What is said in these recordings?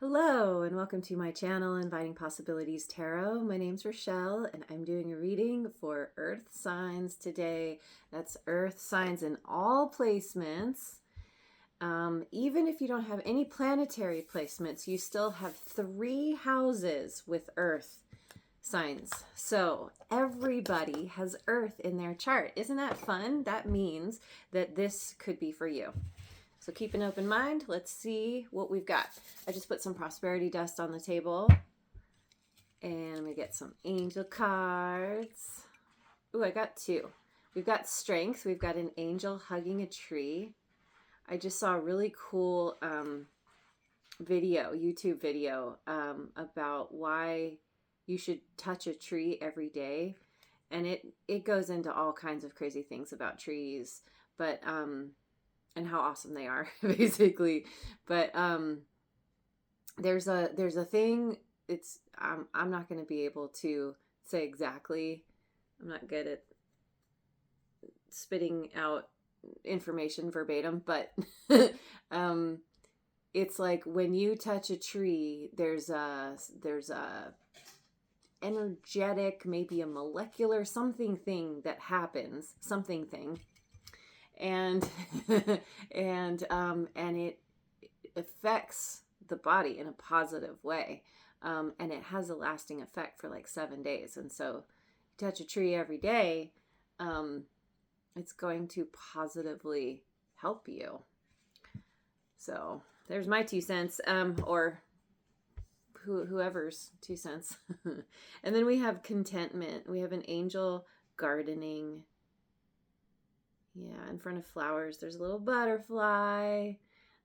Hello and welcome to my channel, Inviting Possibilities Tarot. My name's Rochelle and I'm doing a reading for Earth signs today. That's Earth signs in all placements. Even if you don't have any planetary placements, you still have 3 houses with Earth signs. So everybody has Earth in their chart. Isn't that fun? That means that this could be for you. So keep an open mind. Let's see what we've got. I just put some prosperity dust on the table. And I'm going to get some angel cards. Ooh, I got 2. We've got strength. We've got an angel hugging a tree. I just saw a really cool YouTube video about why you should touch a tree every day. And it goes into all kinds of crazy things about trees. But and how awesome they are, basically. But there's a thing. It's I'm not going to be able to say exactly. I'm not good at spitting out information verbatim, but it's like when you touch a tree, there's a energetic, maybe a molecular something thing that happens, something thing. And and it affects the body in a positive way, and it has a lasting effect for like 7 days. And so you touch a tree every day, it's going to positively help you. So there's my 2 cents, or whoever's 2 cents. And then we have contentment. We have an angel gardening. Yeah, in front of flowers, there's a little butterfly.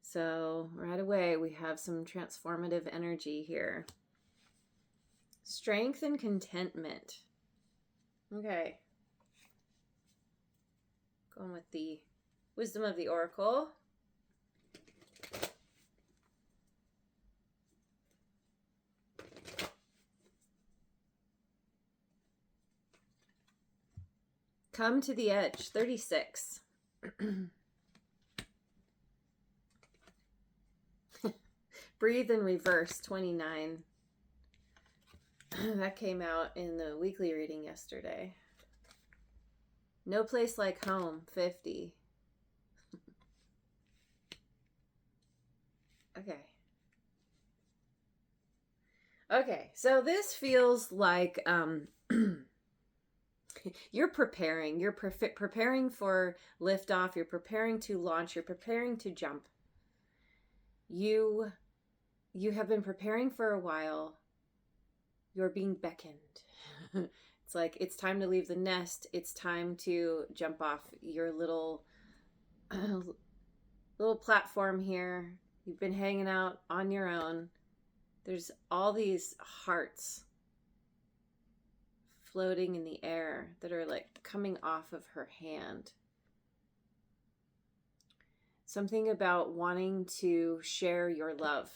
So right away, we have some transformative energy here. Strength and contentment. Okay. Going with the wisdom of the oracle. Come to the edge, 36. Breathe in reverse, 29. That came out in the weekly reading yesterday. No place like home, 50. Okay, so this feels like you're preparing. You're preparing for liftoff. You're preparing to launch. You're preparing to jump. You have been preparing for a while. You're being beckoned. It's like it's time to leave the nest. It's time to jump off your little platform here. You've been hanging out on your own. There's all these hearts floating in the air that are like coming off of her hand. Something about wanting to share your love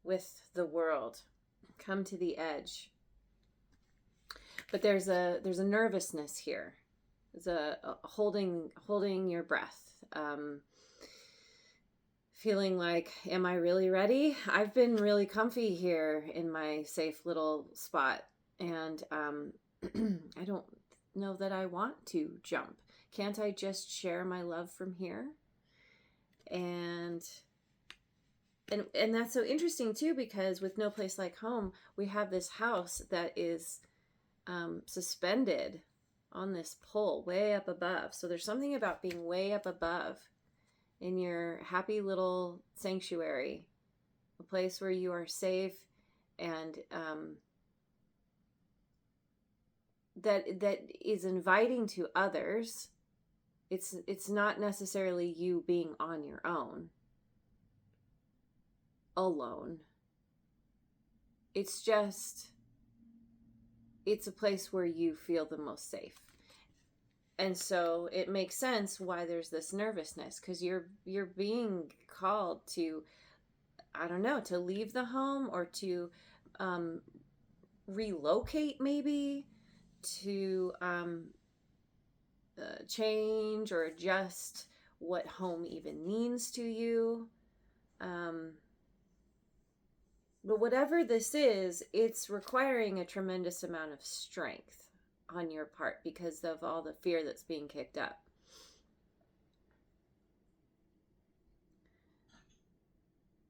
with the world. Come to the edge. But there's a nervousness here. There's a holding your breath. Feeling like, am I really ready? I've been really comfy here in my safe little spot. And I don't know that I want to jump. Can't I just share my love from here? And that's so interesting too, because with no place like home, we have this house that is suspended on this pole way up above. So there's something about being way up above in your happy little sanctuary, a place where you are safe, and that is inviting to others. It's not necessarily you being on your own, alone. It's just, it's a place where you feel the most safe. And so it makes sense why there's this nervousness, because you're being called to, I don't know, to leave the home, or to relocate, maybe, to change or adjust what home even means to you. But whatever this is, it's requiring a tremendous amount of strength on your part because of all the fear that's being kicked up.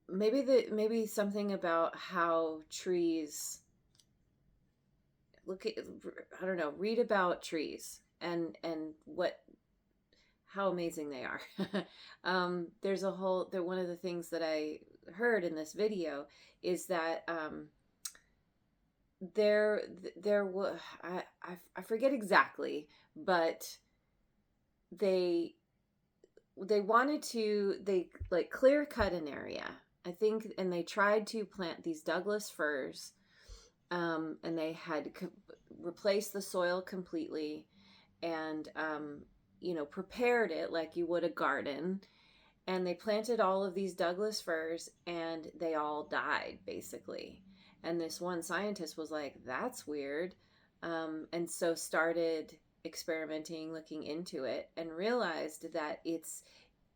Maybe something about how trees look at, I don't know, read about trees and what, how amazing they are. There's a whole, one of the things that I heard in this video is that there was, I forget exactly, but they wanted to, they like clear cut an area, I think, and they tried to plant these Douglas firs, and they had replaced the soil completely, and prepared it like you would a garden, and they planted all of these Douglas firs, and they all died basically. And this one scientist was like, that's weird, and so started experimenting, looking into it, and realized that it's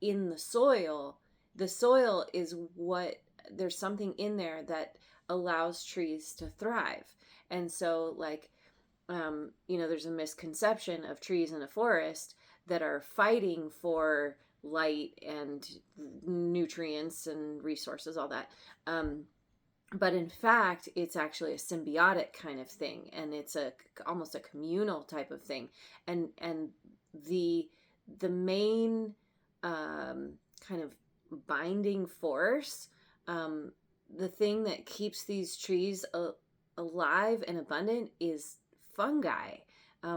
in the soil. The soil is what, there's something in there that allows trees to thrive. And so, like, there's a misconception of trees in a forest that are fighting for light and nutrients and resources, all that. But in fact, it's actually a symbiotic kind of thing, and it's almost a communal type of thing. And the main kind of binding force, the thing that keeps these trees alive and abundant, is fungi.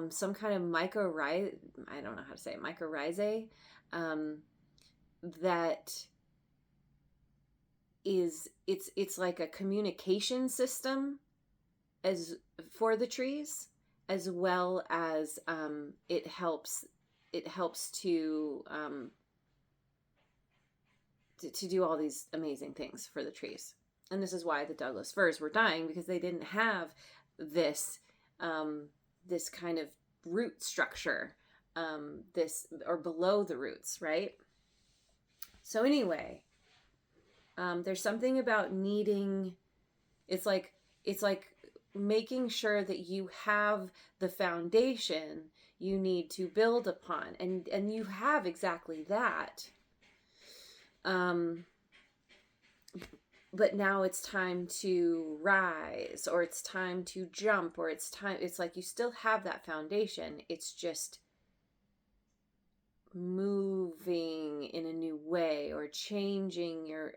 Some kind of mycorrhizae, I don't know how to say it, mycorrhizae, that is, it's like a communication system as for the trees, as well as it helps to do all these amazing things for the trees. And this is why the Douglas firs were dying, because they didn't have this this kind of root structure, this, or below the roots, right? So anyway, there's something about needing, it's like making sure that you have the foundation you need to build upon, and you have exactly that. But now it's time to rise, or it's time to jump, or it's like you still have that foundation. It's just moving in a new way, or changing your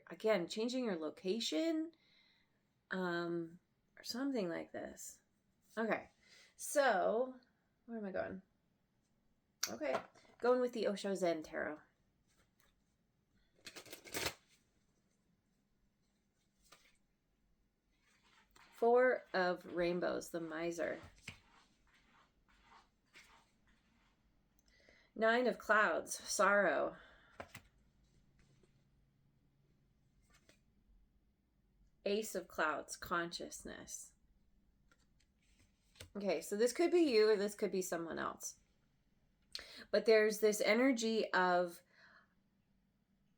location, or something like this. Okay, so where am I going? Okay, going with the Osho Zen Tarot. Four of Rainbows, the Miser. Nine of Clouds, Sorrow. Ace of Clouds, Consciousness. Okay, so this could be you, or this could be someone else. But there's this energy of,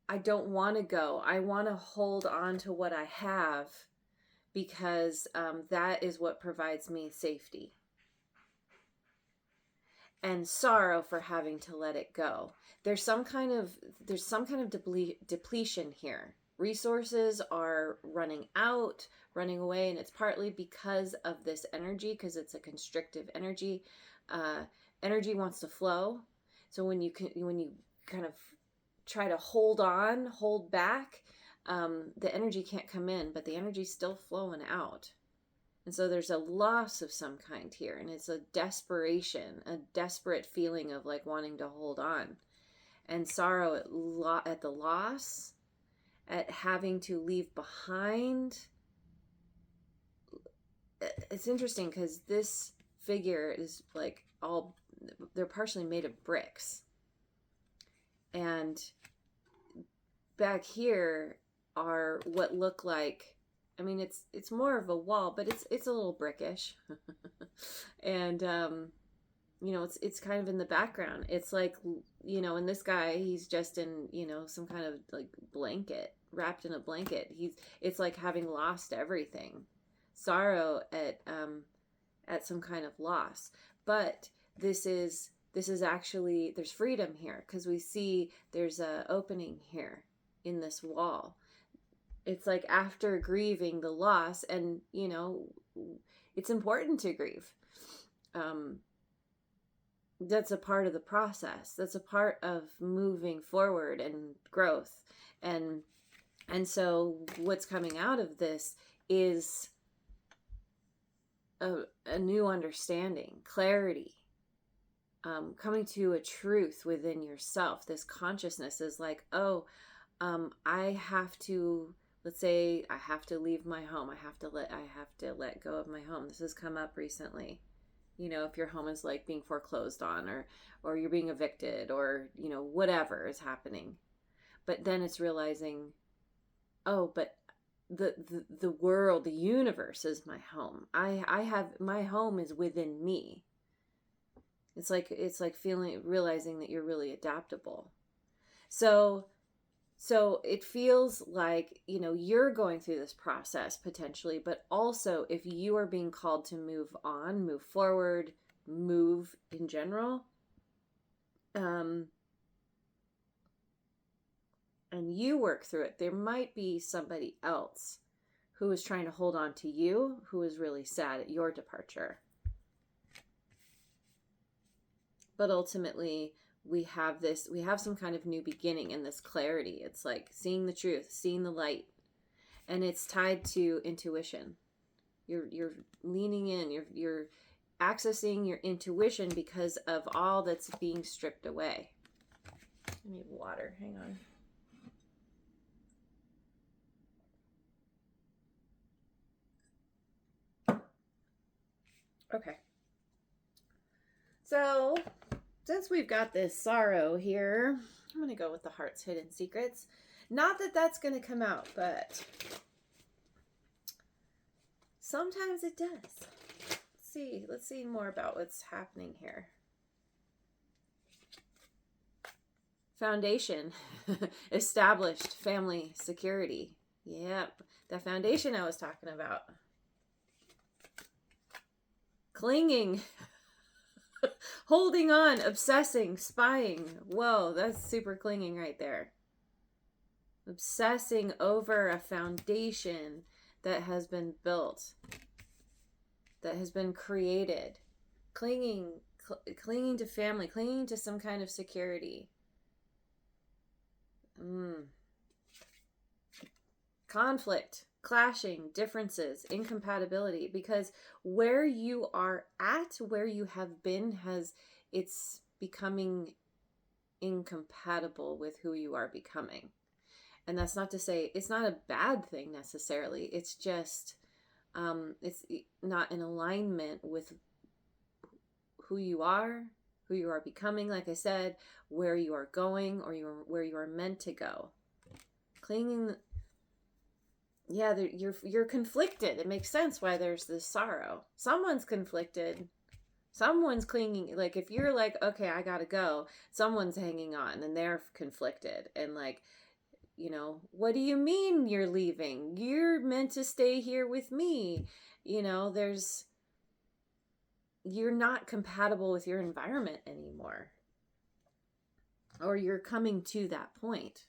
I don't want to go. I want to hold on to what I have, because that is what provides me safety. And sorrow for having to let it go. There's some kind of depletion here. Resources are running out, running away, and it's partly because of this energy, because it's a constrictive energy. Energy wants to flow. So when you kind of try to hold back, the energy can't come in, but the energy's still flowing out. And so there's a loss of some kind here, and it's a desperation, a desperate feeling of like wanting to hold on. And sorrow at the loss, at having to leave behind. It's interesting because this figure is like they're partially made of bricks. And back here are what look like, I mean, it's more of a wall, but it's a little brickish. And it's kind of in the background. It's like, and this guy, he's just in, some kind of like blanket, wrapped in a blanket. It's like having lost everything. Sorrow at some kind of loss. But this is actually, there's freedom here, because we see there's a opening here in this wall. It's like after grieving the loss, and it's important to grieve. That's a part of the process. That's a part of moving forward and growth. And so what's coming out of this is a new understanding, clarity, coming to a truth within yourself. This consciousness is like, I have to, let's say I have to leave my home. I have to let go of my home. This has come up recently. If your home is like being foreclosed on, or you're being evicted, or, whatever is happening. But then it's realizing, but the world, the universe is my home. I have, my home is within me. It's like realizing that you're really adaptable. So it feels like, you're going through this process potentially, but also if you are being called to move on, move forward, move in general, and you work through it, there might be somebody else who is trying to hold on to you, who is really sad at your departure. But ultimately, we have some kind of new beginning and this clarity. It's like seeing the truth, seeing the light. And it's tied to intuition. You're leaning in, you're accessing your intuition because of all that's being stripped away. I need water, hang on. Okay. So, since we've got this sorrow here, I'm going to go with the heart's hidden secrets. Not that that's going to come out, but sometimes it does. Let's see more about what's happening here. Foundation, established family security. Yep, the foundation I was talking about. Clinging, holding on, obsessing, spying. Whoa, that's super clinging right there. Obsessing over a foundation that has been built, that has been created. Clinging to family, clinging to some kind of security. Conflict, clashing, differences, incompatibility, because where you are at, where you have been, it's becoming incompatible with who you are becoming. And that's not to say it's not a bad thing necessarily. It's just it's not in alignment with who you are becoming, like I said, where you are going, or where you are meant to go. Clinging, yeah, you're conflicted. It makes sense why there's this sorrow. Someone's conflicted. Someone's clinging. Like if you're like, okay, I gotta go, someone's hanging on and they're conflicted. And like, what do you mean you're leaving? You're meant to stay here with me. You're not compatible with your environment anymore. Or you're coming to that point.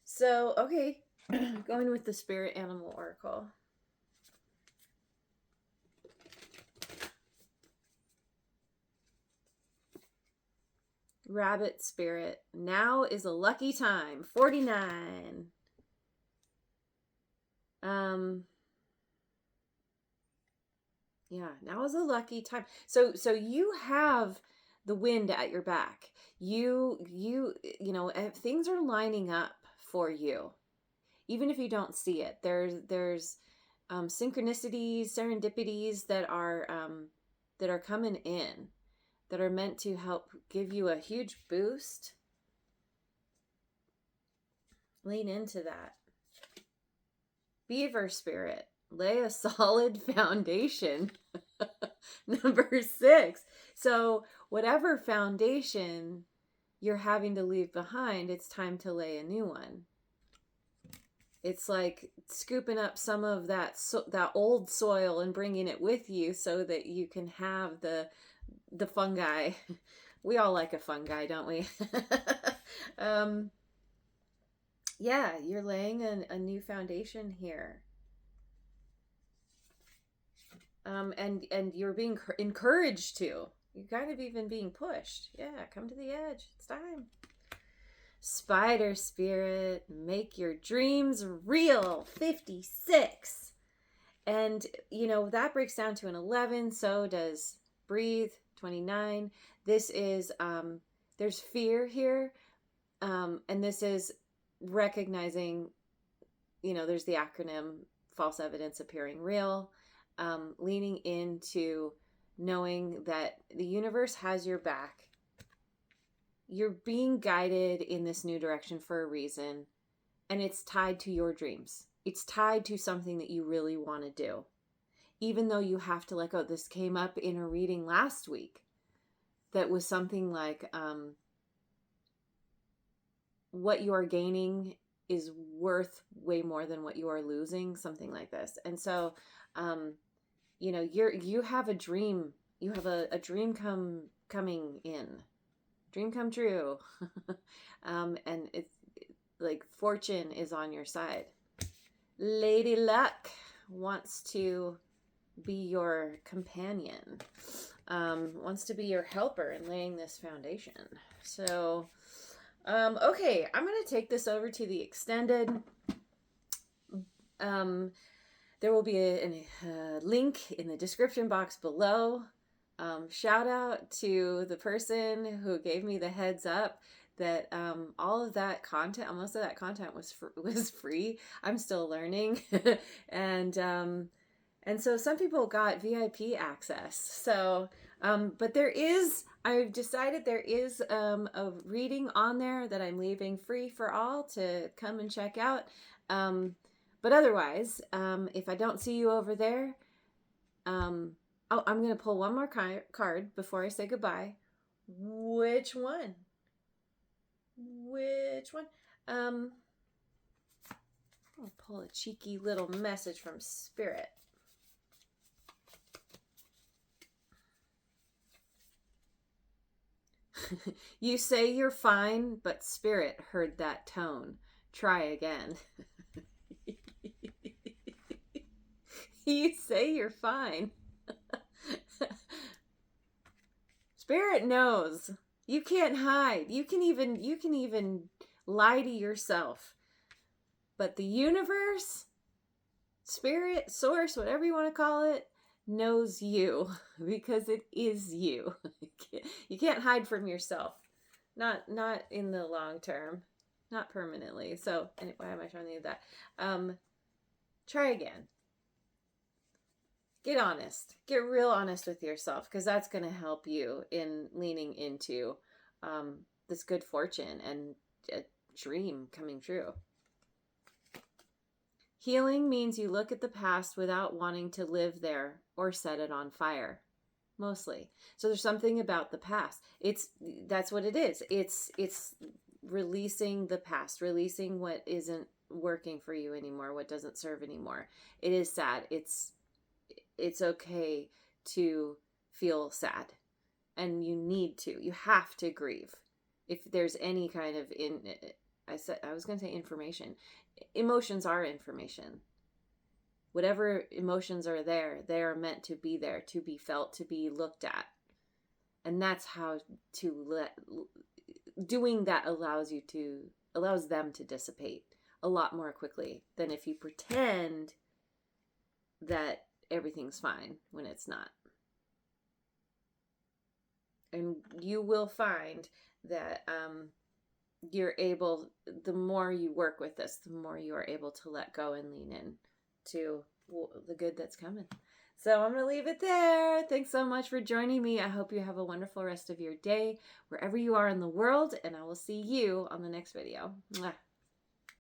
So, okay, going with the Spirit Animal Oracle. Rabbit Spirit. Now is a lucky time. 49. Yeah, now is a lucky time. So you have the wind at your back. Things are lining up for you. Even if you don't see it, there's synchronicities, serendipities that are coming in, that are meant to help give you a huge boost. Lean into that. Beaver Spirit. Lay a solid foundation. Number 6. So whatever foundation you're having to leave behind, it's time to lay a new one. It's like scooping up some of that that old soil and bringing it with you so that you can have the fungi. We all like a fungi, don't we? Yeah, you're laying a new foundation here. And you're being encouraged to. You're kind of even being pushed. Yeah, come to the edge. It's time. Spider spirit, make your dreams real. 56. And, you know, that breaks down to an 11. So does breathe. 29. This is, there's fear here. And this is recognizing, you know, there's the acronym false evidence appearing real. Leaning into knowing that the universe has your back. You're being guided in this new direction for a reason, and it's tied to your dreams. It's tied to something that you really want to do. Even though you have to let go. This came up in a reading last week that was something like, what you are gaining is worth way more than what you are losing, something like this. And so, you know, you have a dream. You have a dream coming in. Dream come true. And it's like fortune is on your side. Lady Luck wants to be your companion. Wants to be your helper in laying this foundation. So, okay, I'm going to take this over to the extended. There will be a link in the description box below. Shout out to the person who gave me the heads up that all of that content, most of that content was free. I'm still learning, and so some people got VIP access. So, but I've decided there is a reading on there that I'm leaving free for all to come and check out. But otherwise, if I don't see you over there, oh, I'm going to pull one more card before I say goodbye. Which one? I'll pull a cheeky little message from Spirit. You say you're fine, but Spirit heard that tone. Try again. You say you're fine. Spirit knows. You can't hide. You can even lie to yourself. But the universe, Spirit, Source, whatever you want to call it, knows you because it is you. You can't hide from yourself. Not in the long term. Not permanently. So, anyway, why am I trying to do that? Try again. Get honest. Get real honest with yourself, because that's going to help you in leaning into this good fortune and a dream coming true. Healing means you look at the past without wanting to live there or set it on fire. Mostly. So there's something about the past. That's what it is. It's releasing the past, releasing what isn't working for you anymore, what doesn't serve anymore. It is sad. It's okay to feel sad, and you have to grieve. If there's any kind of I was going to say information. Emotions are information. Whatever emotions are there, they are meant to be there, to be felt, to be looked at. And that's how doing that allows them to dissipate a lot more quickly than if you pretend that everything's fine when it's not. And you will find that the more you work with this, the more you are able to let go and lean in to the good that's coming. So I'm going to leave it there. Thanks so much for joining me. I hope you have a wonderful rest of your day, wherever you are in the world, and I will see you on the next video. Mwah.